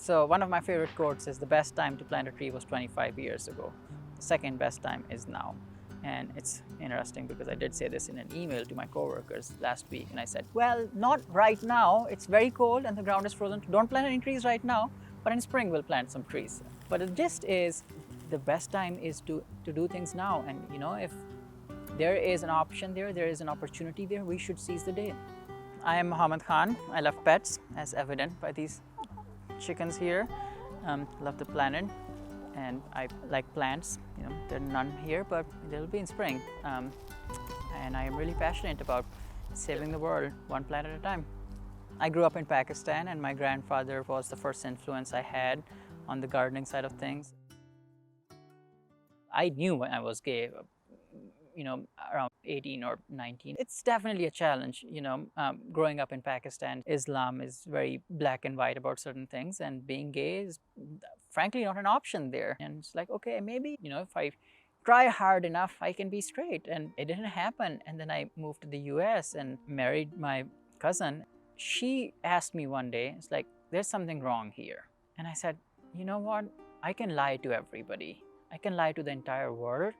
So one of my favorite quotes is, the best time to plant a tree was 25 years ago. The second best time is now. And it's interesting because I did say this in an email to my coworkers last week, and I said, well, not right now. It's very cold and the ground is frozen. Don't plant any trees right now, but in spring we'll plant some trees. But the gist is, the best time is to do things now. And if there is an option there is an opportunity there, we should seize the day. I am Mohammed Khan. I love pets, as evident by these chickens here. Love the planet, and I like plants. There are none here, but they'll be in spring. And I am really passionate about saving the world one plant at a time. I grew up in Pakistan, and my grandfather was the first influence I had on the gardening side of things. I knew when I was gay, around 18 or 19. It's definitely a challenge, growing up in Pakistan. Islam is very black and white about certain things, and being gay is frankly not an option there. And it's like, okay, maybe, if I try hard enough, I can be straight. And it didn't happen. And then I moved to the US and married my cousin. She asked me one day, it's like, there's something wrong here. And I said, you know what? I can lie to everybody. I can lie to the entire world,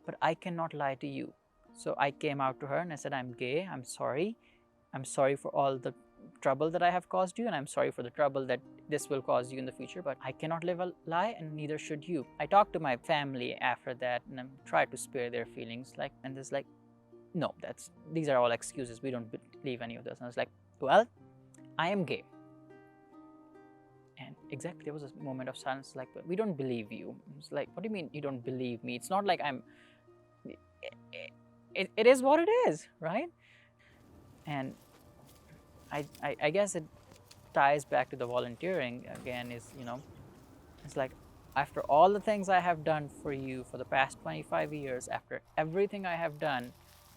but I cannot lie to you. So I came out to her and I said, I'm gay, I'm sorry. I'm sorry for all the trouble that I have caused you, and I'm sorry for the trouble that this will cause you in the future, but I cannot live a lie, and neither should you. I talked to my family after that, and I tried to spare their feelings, and there's like, no, these are all excuses. We don't believe any of this. And I was like, well, I am gay. And exactly, there was a moment of silence, like, but we don't believe you. It's like, what do you mean you don't believe me? It's not like it is what it is, right? And I guess it ties back to the volunteering again, it's like, after all the things I have done for you for the past 25 years, after everything I have done,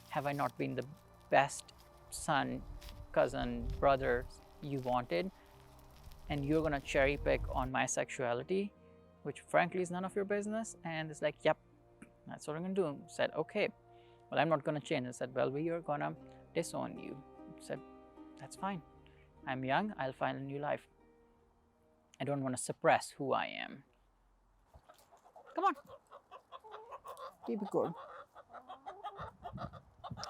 have I not been the best son, cousin, brother you wanted? And you're gonna cherry pick on my sexuality, which frankly is none of your business? And it's like, yep, that's what I'm gonna do. I said, okay, well, I'm not gonna change. I said, well, we are gonna disown you. I said, that's fine. I'm young, I'll find a new life. I don't want to suppress who I am. Come on, keep it good.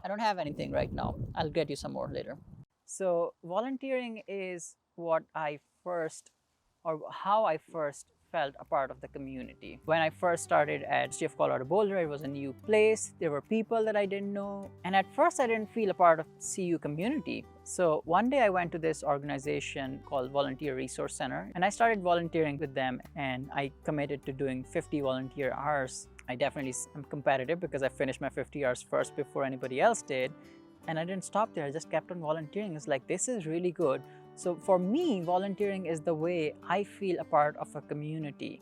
I don't have anything right now. I'll get you some more later. So volunteering is how I first felt a part of the community. When I first started at University of Colorado Boulder, it was a new place. There were people that I didn't know. And at first I didn't feel a part of the CU community. So one day I went to this organization called Volunteer Resource Center, and I started volunteering with them, and I committed to doing 50 volunteer hours. I definitely am competitive because I finished my 50 hours first before anybody else did. And I didn't stop there, I just kept on volunteering. It's like, this is really good. So for me, volunteering is the way I feel a part of a community.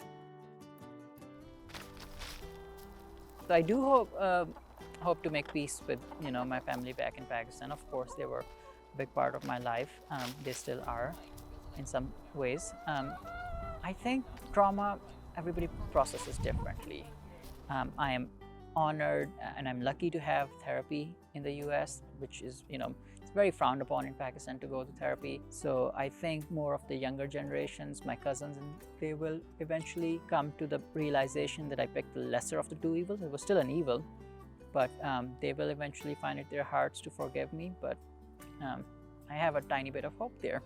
So I do hope to make peace with my family back in Pakistan. Of course, they were a big part of my life. They still are in some ways. I think trauma, everybody processes differently. I am honored and I'm lucky to have therapy in the US, which is, it's very frowned upon in Pakistan to go to therapy. So I think more of the younger generations, my cousins, and they will eventually come to the realization that I picked the lesser of the two evils. It was still an evil, but they will eventually find it in their hearts to forgive me. But I have a tiny bit of hope there.